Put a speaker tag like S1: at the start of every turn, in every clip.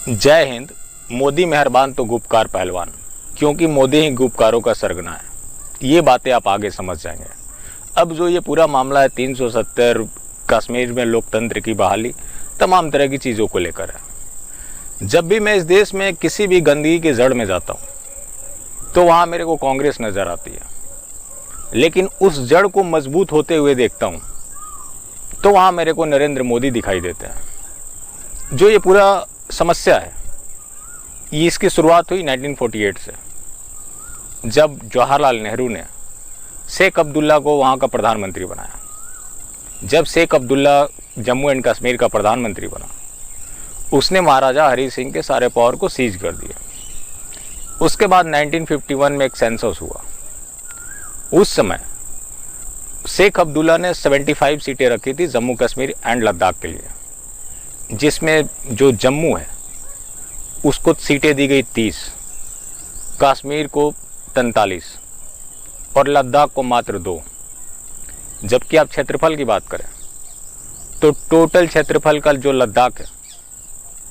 S1: जय हिंद। मोदी मेहरबान तो गुपकार पहलवान, क्योंकि मोदी ही गुपकारों का सरगना है। ये बातें आप आगे समझ जाएंगे। अब जो ये पूरा मामला है 370 कश्मीर में लोकतंत्र की बहाली, तमाम तरह की चीज़ों को लेकर है। जब भी मैं इस देश में किसी भी गंदगी की जड़ में जाता हूँ तो वहाँ मेरे को कांग्रेस नज़र आती है, लेकिन उस जड़ को मजबूत होते हुए देखता हूँ तो वहाँ मेरे को नरेंद्र मोदी दिखाई देते हैं। जो ये पूरा समस्या है, ये इसकी शुरुआत हुई 1948 से, जब जवाहरलाल नेहरू ने शेख अब्दुल्ला को वहाँ का प्रधानमंत्री बनाया। जब शेख अब्दुल्ला जम्मू एंड कश्मीर का प्रधानमंत्री बना, उसने महाराजा हरी सिंह के सारे पावर को सीज कर दिया। उसके बाद 1951 में एक सेंसस हुआ। उस समय शेख अब्दुल्ला ने 75 सीटें रखी थी जम्मू कश्मीर एंड लद्दाख के लिए, जिसमें जो जम्मू है उसको सीटें दी गई 30, कश्मीर को 43 और लद्दाख को मात्र 2। जबकि आप क्षेत्रफल की बात करें तो टोटल क्षेत्रफल का जो लद्दाख है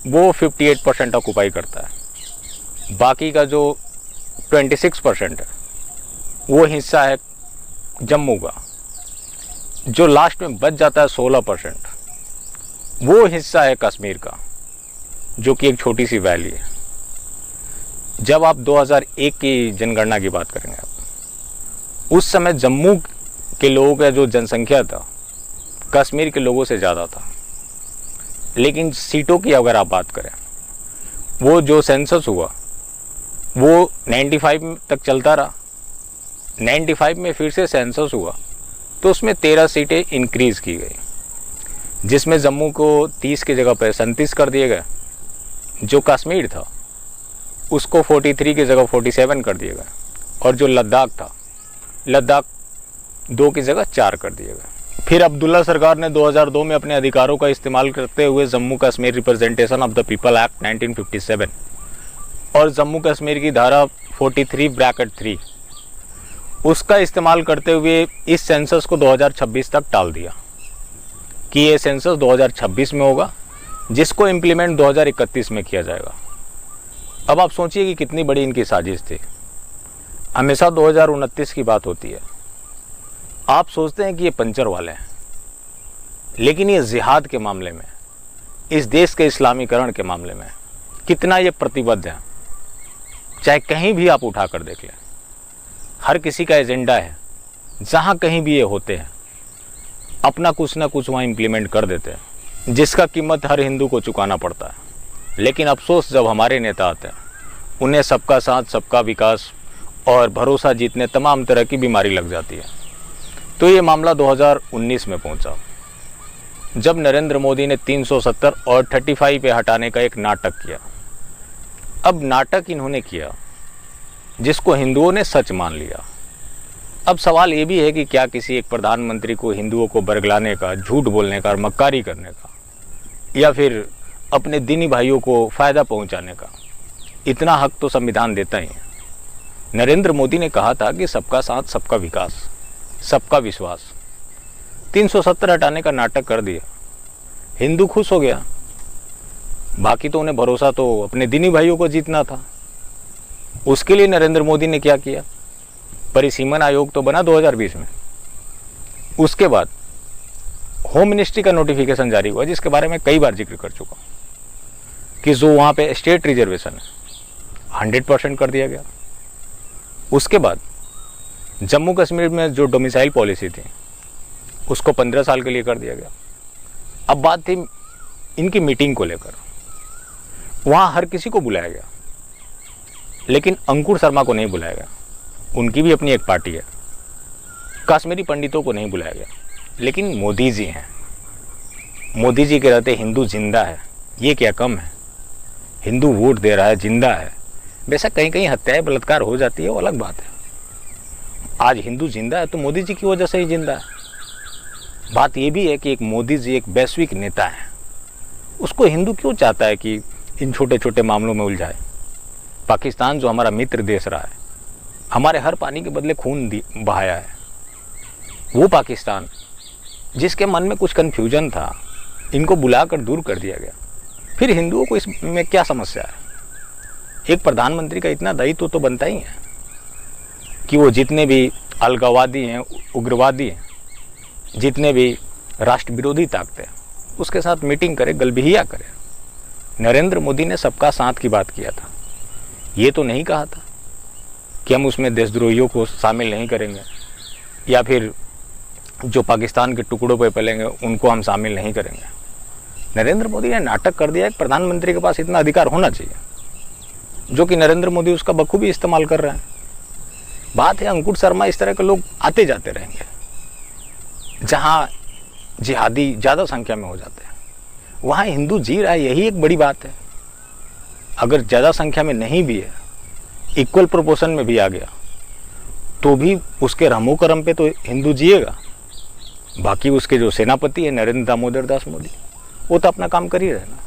S1: वो 58% ऑक्युपाई करता है। बाकी का जो 26% है वो हिस्सा है जम्मू का। जो लास्ट में बच जाता है 16%, वो हिस्सा है कश्मीर का, जो कि एक छोटी सी वैली है। जब आप 2001 की जनगणना की बात करेंगे उस समय जम्मू के लोगों का जो जनसंख्या था कश्मीर के लोगों से ज़्यादा था। लेकिन सीटों की अगर आप बात करें, वो जो सेंसस हुआ वो 95 तक चलता रहा। 95 में फिर से सेंसस हुआ तो उसमें 13 सीटें इंक्रीज़ की गई, जिसमें जम्मू को 30 की जगह पर 37 कर दिए गए। जो कश्मीर था उसको 43 की जगह 47 कर दिए गए, और जो लद्दाख था, लद्दाख 2 की जगह 4 कर दिए गए। फिर अब्दुल्ला सरकार ने 2002 में अपने अधिकारों का इस्तेमाल करते हुए Jammu Kashmir representation of the people act 1957 और जम्मू कश्मीर की धारा 43(3) उसका इस्तेमाल करते हुए इस सेंसस को 2026 तक टाल दिया कि ये सेंसस 2026 में होगा, जिसको इम्प्लीमेंट 2031 में किया जाएगा। अब आप सोचिए कि कितनी बड़ी इनकी साजिश थी। हमेशा 2029 की बात होती है। आप सोचते हैं कि ये पंचर वाले हैं, लेकिन ये जिहाद के मामले में, इस देश के इस्लामीकरण के मामले में कितना ये प्रतिबद्ध है। चाहे कहीं भी आप उठा कर देख लें, हर किसी का एजेंडा है। जहाँ कहीं भी ये होते हैं अपना कुछ ना कुछ वहाँ इम्प्लीमेंट कर देते हैं, जिसका कीमत हर हिंदू को चुकाना पड़ता है। लेकिन अफसोस जब हमारे नेता आते हैं, उन्हें सबका साथ, सबका विकास और भरोसा जीतने तमाम तरह की बीमारी लग जाती है। तो ये मामला 2019 में पहुंचा, जब नरेंद्र मोदी ने 370 और 35 पे हटाने का एक नाटक किया। अब नाटक इन्होंने किया जिसको हिंदुओं ने सच मान लिया। अब सवाल ये भी है कि क्या किसी एक प्रधानमंत्री को हिंदुओं को बरगलाने का, झूठ बोलने का और मक्कारी करने का, या फिर अपने दीनी भाइयों को फ़ायदा पहुंचाने का इतना हक तो संविधान देता ही है। नरेंद्र मोदी ने कहा था कि सबका साथ, सबका विकास, सबका विश्वास। 370 हटाने का नाटक कर दिया, हिंदू खुश हो गया। बाकी तो उन्हें भरोसा तो अपने दीनी भाइयों को जीतना था। उसके लिए नरेंद्र मोदी ने क्या किया, परिसीमन आयोग तो बना 2020 में। उसके बाद होम मिनिस्ट्री का नोटिफिकेशन जारी हुआ, जिसके बारे में कई बार जिक्र कर चुका हूं कि जो वहाँ पे स्टेट रिजर्वेशन है 100% कर दिया गया। उसके बाद जम्मू कश्मीर में जो डोमिसाइल पॉलिसी थी उसको 15 साल के लिए कर दिया गया। अब बात थी इनकी मीटिंग को लेकर। वहाँ हर किसी को बुलाया गया, लेकिन अंकुर शर्मा को नहीं बुलाया गया। उनकी भी अपनी एक पार्टी है। कश्मीरी पंडितों को नहीं बुलाया गया, लेकिन मोदी जी हैं। मोदी जी के रहते हिंदू जिंदा है, ये क्या कम है। हिंदू वोट दे रहा है, जिंदा है। बेशक कहीं कहीं हत्याएं, बलात्कार हो जाती है, वो अलग बात है। आज हिंदू जिंदा है तो मोदी जी की वजह से ही जिंदा है। बात ये भी है कि एक मोदी जी एक वैश्विक नेता है, उसको हिंदू क्यों चाहता है कि इन छोटे छोटे मामलों में उलझाए। पाकिस्तान जो हमारा मित्र देश रहा है, हमारे हर पानी के बदले खून बहाया है, वो पाकिस्तान जिसके मन में कुछ कन्फ्यूजन था, इनको बुलाकर दूर कर दिया गया। फिर हिंदुओं को इसमें क्या समस्या है? एक प्रधानमंत्री का इतना दायित्व तो बनता ही है कि वो जितने भी अलगाववादी हैं, उग्रवादी हैं, जितने भी राष्ट्र विरोधी ताकतें हैं, उसके साथ मीटिंग करे, गलबिहिया करे। नरेंद्र मोदी ने सबका साथ की बात किया था। ये तो नहीं कहा था कि हम उसमें देशद्रोहियों को शामिल नहीं करेंगे या फिर जो पाकिस्तान के टुकड़ों पे पलेंगे उनको हम शामिल नहीं करेंगे। नरेंद्र मोदी ने नाटक कर दिया कि प्रधानमंत्री के पास इतना अधिकार होना चाहिए, जो कि नरेंद्र मोदी उसका बखूबी इस्तेमाल कर रहे हैं। बात है अंकुर शर्मा, इस तरह के लोग आते जाते रहेंगे। जहाँ जिहादी ज़्यादा संख्या में हो जाते हैं वहाँ हिंदू जी रहा है, यही एक बड़ी बात है। अगर ज़्यादा संख्या में नहीं भी है, इक्वल प्रोपोर्शन में भी आ गया, तो भी उसके रहमो करम पे तो हिंदू जिएगा। बाकी उसके जो सेनापति है नरेंद्र दामोदर दास मोदी, वो तो अपना काम कर ही रहे ना,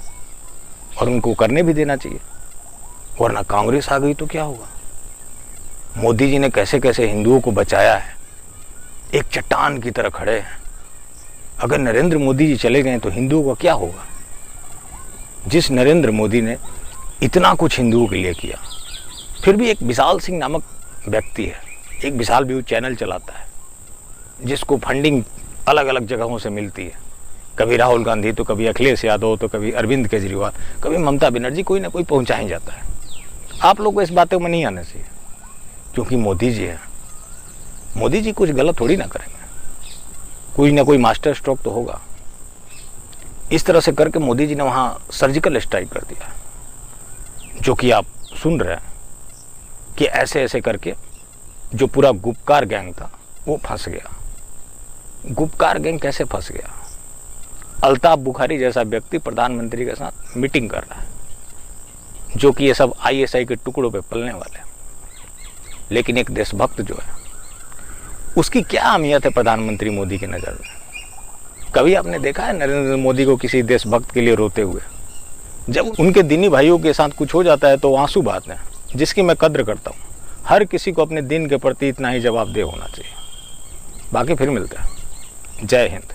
S1: और उनको करने भी देना चाहिए। वरना कांग्रेस आ गई तो क्या होगा? मोदी जी ने कैसे कैसे हिंदुओं को बचाया है, एक चट्टान की तरह खड़े हैं। अगर नरेंद्र मोदी जी चले गए तो हिंदुओं का क्या होगा? जिस नरेंद्र मोदी ने इतना कुछ हिंदुओं के लिए किया, फिर भी एक विशाल सिंह नामक व्यक्ति है, एक विशाल व्यू चैनल चलाता है, जिसको फंडिंग अलग अलग जगहों से मिलती है। कभी राहुल गांधी, तो कभी अखिलेश यादव, तो कभी अरविंद केजरीवाल, कभी ममता बनर्जी, कोई ना कोई पहुंचा ही जाता है। आप लोग को इस बातों में नहीं आना चाहिए, क्योंकि मोदी जी है। मोदी जी कुछ गलत थोड़ी ना करेंगे, कोई ना कोई मास्टर स्ट्रोक तो होगा। इस तरह से करके मोदी जी ने वहां सर्जिकल स्ट्राइक कर दिया, जो कि आप सुन रहे हैं कि ऐसे ऐसे करके जो पूरा गुपकार गैंग था वो फंस गया। गुपकार गैंग कैसे फंस गया? अल्ताफ बुखारी जैसा व्यक्ति प्रधानमंत्री के साथ मीटिंग कर रहा है, जो कि ये सब आईएसआई के टुकड़ों पे पलने वाले हैं। लेकिन एक देशभक्त जो है, उसकी क्या अहमियत है प्रधानमंत्री मोदी की नज़र में? कभी आपने देखा है नरेंद्र मोदी को किसी देशभक्त के लिए रोते हुए? जब उनके दीनी भाइयों के साथ कुछ हो जाता है तो आंसू बहाते हैं, जिसकी मैं कद्र करता हूँ। हर किसी को अपने दिन के प्रति इतना ही जवाबदेह होना चाहिए। बाकी फिर मिलते हैं। जय हिंद।